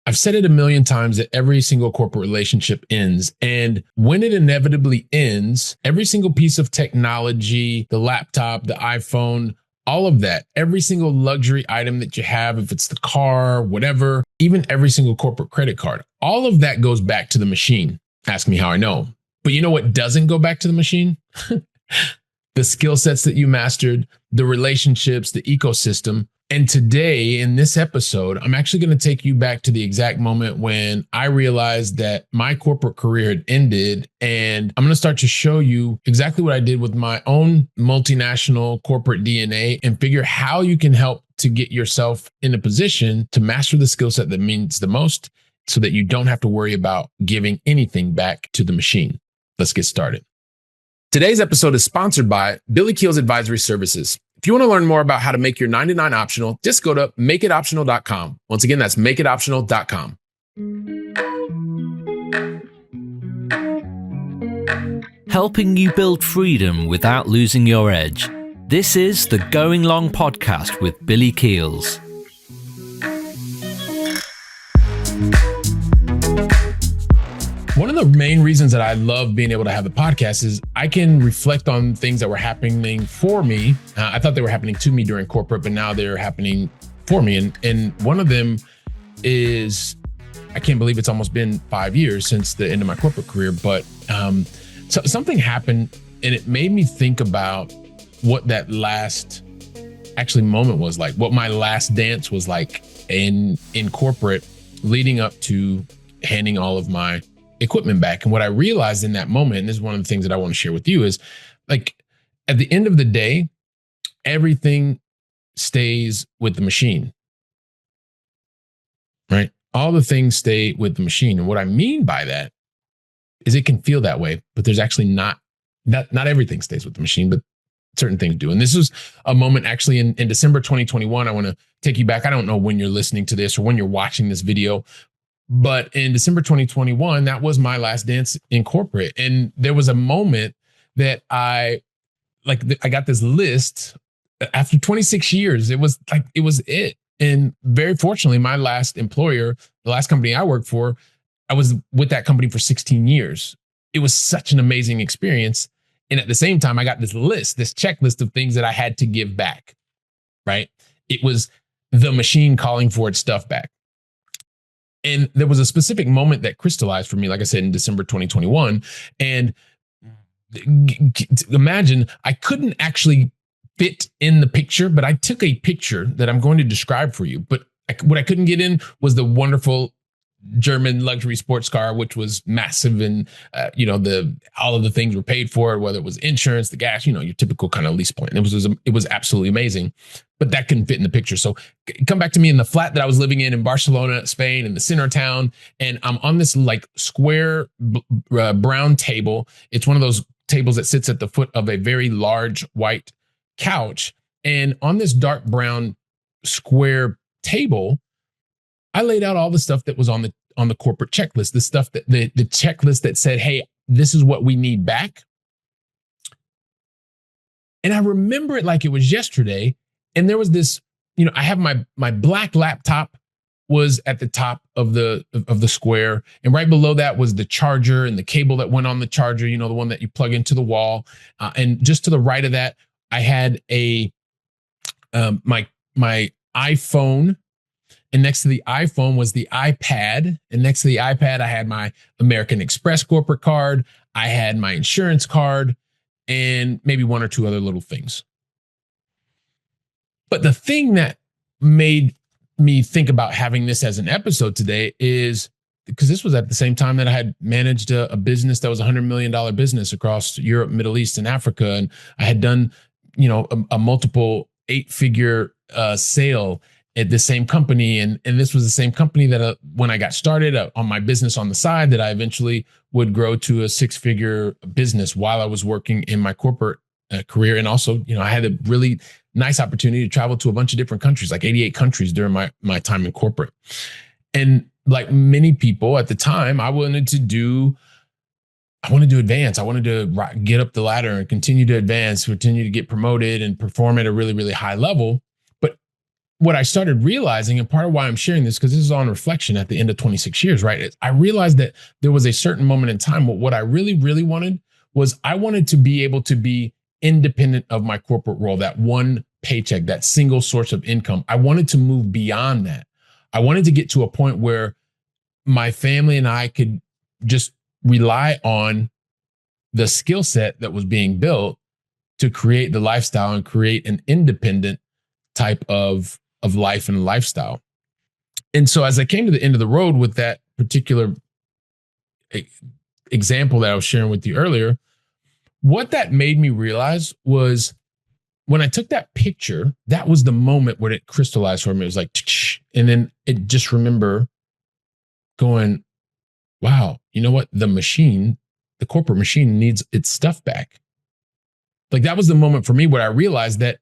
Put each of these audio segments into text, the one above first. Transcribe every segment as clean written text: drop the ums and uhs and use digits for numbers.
I've said it a million times that every single corporate relationship ends. And when it inevitably ends, every single piece of technology, the laptop, the iPhone, all of that, every single luxury item that you have, if it's the car, whatever, even every single corporate credit card, all of that goes back to the machine. Ask me how I know. But you know what doesn't go back to the machine? The skill sets that you mastered, the relationships, the ecosystem. And today in this episode, I'm actually going to take you back to the exact moment when I realized that my corporate career had ended. And I'm going to start to show you exactly what I did with my own multinational corporate DNA and figure how you can help to get yourself in a position to master the skill set that means the most so that you don't have to worry about giving anything back to the machine. Let's get started. Today's episode is sponsored by Billy Keels Advisory Services. If you want to learn more about how to make your 99 optional, just go to makeitoptional.com. Once again, that's makeitoptional.com. Helping you build freedom without losing your edge. This is the Going Long podcast with Billy Keels. One of the main reasons that I love being able to have the podcast is I can reflect on things that were happening for me. I thought they were happening to me during corporate, but now they're happening for me. And one of them is, I can't believe it's almost been 5 years since the end of my corporate career, but so something happened and it made me think about what that last actually moment was like, what my last dance was like in corporate leading up to handing all of my equipment back. And what I realized in that moment, and this is one of the things that I want to share with you, is like at the end of the day, everything stays with the machine, right? All the things stay with the machine. And what I mean by that is it can feel that way, but there's actually not everything stays with the machine, but certain things do. And this was a moment actually in December 2021. I want to take you back. I don't know when you're listening to this or when you're watching this video, but in December 2021, that was my last dance in corporate. And there was a moment that I got this list after 26 years. It was it. And very fortunately, my last employer, the last company I worked for, I was with that company for 16 years. It was such an amazing experience. And at the same time, I got this list, this checklist of things that I had to give back, right? It was the machine calling for its stuff back. And there was a specific moment that crystallized for me, like I said, in December 2021. And imagine I couldn't actually fit in the picture, but I took a picture that I'm going to describe for you. But what I couldn't get in was the wonderful German luxury sports car, which was massive. And, all of the things were paid for, whether it was insurance, the gas, your typical kind of lease point. It was absolutely amazing, but that couldn't fit in the picture. So come back to me in the flat that I was living in Barcelona, Spain, in the center of town. And I'm on this like square brown table. It's one of those tables that sits at the foot of a very large white couch. And on this dark brown square table, I laid out all the stuff that was on the corporate checklist, the stuff that the checklist that said, hey, this is what we need back. And I remember it like it was yesterday. And there was this, I have my black laptop was at the top of the square. And right below that was the charger and the cable that went on the charger, the one that you plug into the wall. And just to the right of that, I had my iPhone. And next to the iPhone was the iPad. And next to the iPad, I had my American Express corporate card. I had my insurance card and maybe one or two other little things. But the thing that made me think about having this as an episode today is because this was at the same time that I had managed a business that was a $100 million business across Europe, Middle East, and Africa. And I had done, a multiple 8-figure sale at the same company. And this was the same company that when I got started on my business on the side, that I eventually would grow to a 6-figure business while I was working in my corporate career. And also, I had a really nice opportunity to travel to a bunch of different countries, like 88 countries during my time in corporate. And like many people at the time, I wanted to advance. I wanted to get up the ladder and continue to advance, continue to get promoted and perform at a really, really high level. what I started realizing, and part of why I'm sharing this, because this is on reflection at the end of 26 years, right? I realized that there was a certain moment in time. What I really, really wanted was I wanted to be able to be independent of my corporate role, that one paycheck, that single source of income. I wanted to move beyond that. I wanted to get to a point where my family and I could just rely on the skill set that was being built to create the lifestyle and create an independent type of life and lifestyle. And so as I came to the end of the road with that particular example that I was sharing with you earlier, what that made me realize was when I took that picture, that was the moment where it crystallized for me. It was like, and then it just remember going, wow, you know what? The machine, the corporate machine needs its stuff back. Like that was the moment for me where I realized that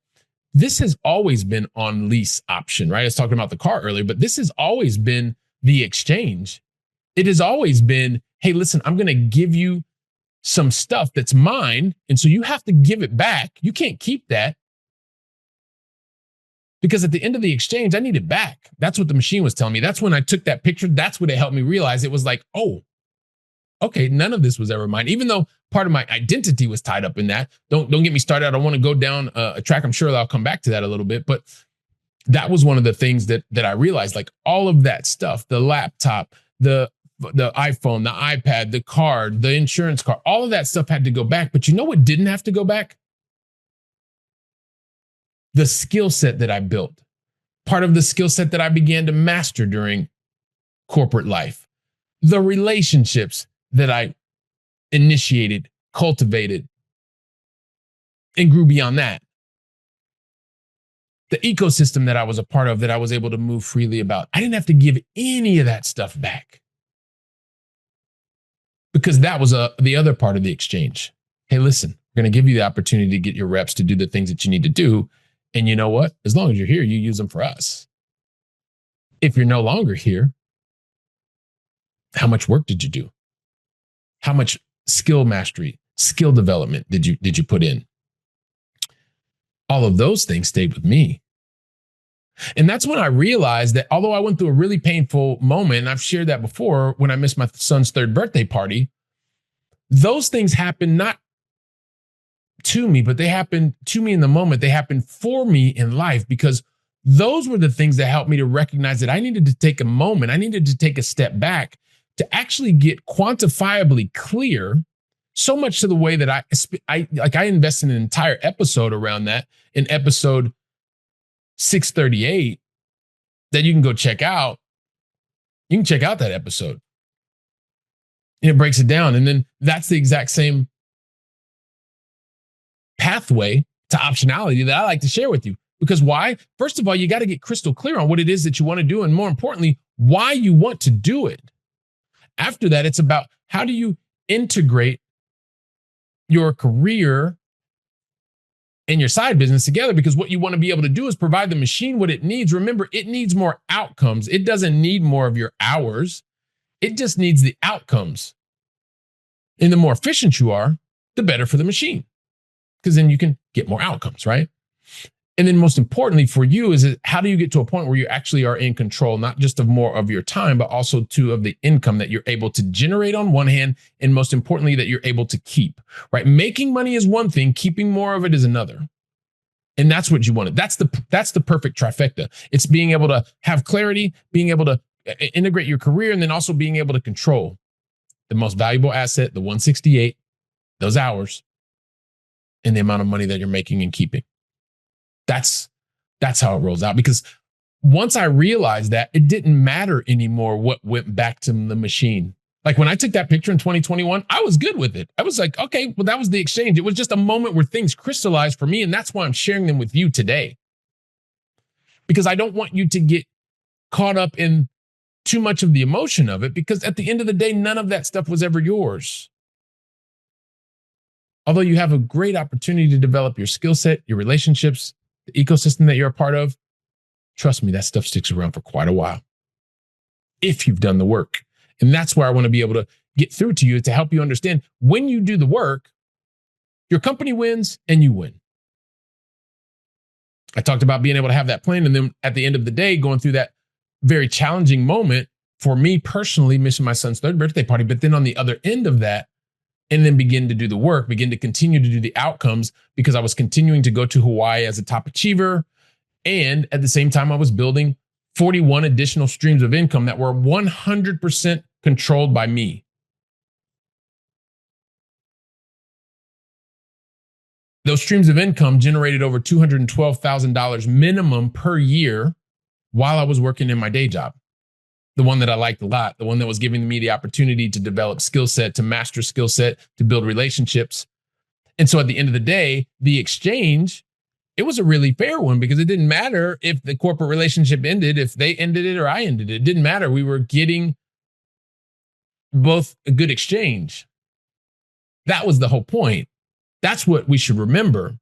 this has always been on lease option, right? I was talking about the car earlier, but this has always been the exchange. It has always been, hey, listen, I'm going to give you some stuff that's mine. And so you have to give it back. You can't keep that. Because at the end of the exchange, I need it back. That's what the machine was telling me. That's when I took that picture. That's what it helped me realize. It was like, oh, okay, none of this was ever mine. Even though part of my identity was tied up in that. Don't get me started. I don't want to go down a track. I'm sure I'll come back to that a little bit. But that was one of the things that I realized, like all of that stuff, the laptop, the iPhone, the iPad, the card, the insurance card, all of that stuff had to go back. But you know what didn't have to go back? The skill set that I built. Part of the skill set that I began to master during corporate life. The relationships that I initiated, cultivated, and grew beyond that. The ecosystem that I was a part of, that I was able to move freely about. I didn't have to give any of that stuff back. Because that was the other part of the exchange. Hey, listen, we're going to give you the opportunity to get your reps to do the things that you need to do. And you know what? As long as you're here, you use them for us. If you're no longer here, how much work did you do? How much skill mastery, skill development did you put in? All of those things stayed with me. And that's when I realized that although I went through a really painful moment, and I've shared that before, when I missed my son's 3rd birthday party, those things happened not to me, but they happened to me in the moment. They happened for me in life, because those were the things that helped me to recognize that I needed to take a moment. I needed to take a step back to actually get quantifiably clear, so much to the way that I invested an entire episode around that in episode 638 that you can go check out. You can check out that episode. And it breaks it down. And then that's the exact same pathway to optionality that I like to share with you. Because why? First of all, you got to get crystal clear on what it is that you want to do. And more importantly, why you want to do it. After that, it's about how do you integrate your career and your side business together, because what you want to be able to do is provide the machine what it needs. Remember, it needs more outcomes. It doesn't need more of your hours. It just needs the outcomes. And the more efficient you are, the better for the machine, because then you can get more outcomes, right? And then most importantly for you is how do you get to a point where you actually are in control, not just of more of your time, but also too of the income that you're able to generate on one hand, and most importantly, that you're able to keep, right? Making money is one thing, keeping more of it is another. And that's what you wanted. That's the perfect trifecta. It's being able to have clarity, being able to integrate your career, and then also being able to control the most valuable asset, the 168, those hours, and the amount of money that you're making and keeping. That's how it rolls out. Because once I realized that, it didn't matter anymore what went back to the machine. Like when I took that picture in 2021, I was good with it. I was like, okay, well, that was the exchange. It was just a moment where things crystallized for me. And that's why I'm sharing them with you today. Because I don't want you to get caught up in too much of the emotion of it, because at the end of the day, none of that stuff was ever yours. Although you have a great opportunity to develop your skill set, your relationships, the ecosystem that you're a part of, trust me, that stuff sticks around for quite a while if you've done the work. And that's where I want to be able to get through to you, to help you understand when you do the work, your company wins and you win. I talked about being able to have that plan. And then at the end of the day, going through that very challenging moment for me personally, missing my son's 3rd birthday party. But then on the other end of that, and then begin to do the work, begin to continue to do the outcomes, because I was continuing to go to Hawaii as a top achiever. And at the same time, I was building 41 additional streams of income that were 100% controlled by me. Those streams of income generated over $212,000 minimum per year while I was working in my day job. The one that I liked a lot, the one that was giving me the opportunity to develop skill set, to master skill set, to build relationships. And so at the end of the day, the exchange, it was a really fair one, because it didn't matter if the corporate relationship ended, if they ended it or I ended it. It didn't matter. We were getting both a good exchange. That was the whole point. That's what we should remember.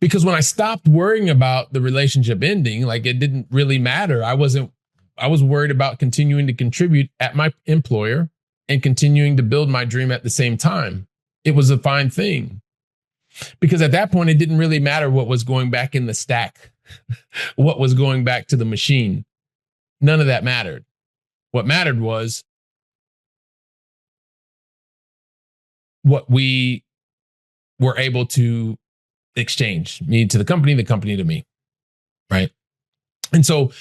Because when I stopped worrying about the relationship ending, like it didn't really matter. I was worried about continuing to contribute at my employer and continuing to build my dream at the same time. It was a fine thing, because at that point, it didn't really matter what was going back in the stack, what was going back to the machine. None of that mattered. What mattered was what we were able to exchange, me to the company to me, right? And so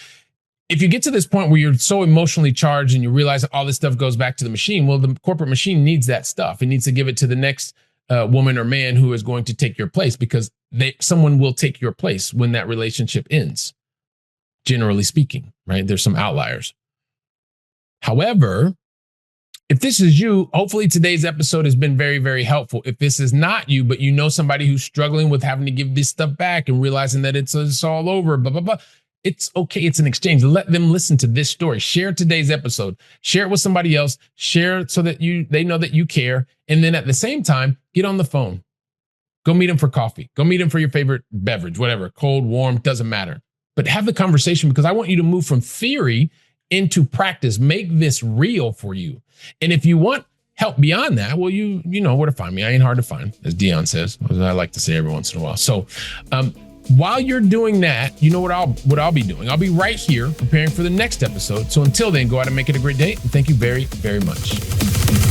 if you get to this point where you're so emotionally charged and you realize that all this stuff goes back to the machine, well, the corporate machine needs that stuff. It needs to give it to the next woman or man who is going to take your place, because someone will take your place when that relationship ends, generally speaking, right? There's some outliers. However, if this is you, hopefully today's episode has been very, very helpful. If this is not you, but you know somebody who's struggling with having to give this stuff back and realizing that it's all over, blah, blah, blah. It's okay. It's an exchange. Let them listen to this story. Share today's episode. Share it with somebody else. Share it so that they know that you care. And then at the same time, get on the phone. Go meet them for coffee. Go meet them for your favorite beverage, whatever, cold, warm, doesn't matter. But have the conversation, because I want you to move from theory into practice. Make this real for you. And if you want help beyond that, well, you know where to find me. I ain't hard to find, as Dion says, as I like to say every once in a while. So while you're doing that, you know what I'll be doing? I'll be right here preparing for the next episode. So until then, go out and make it a great day. And thank you very, very much.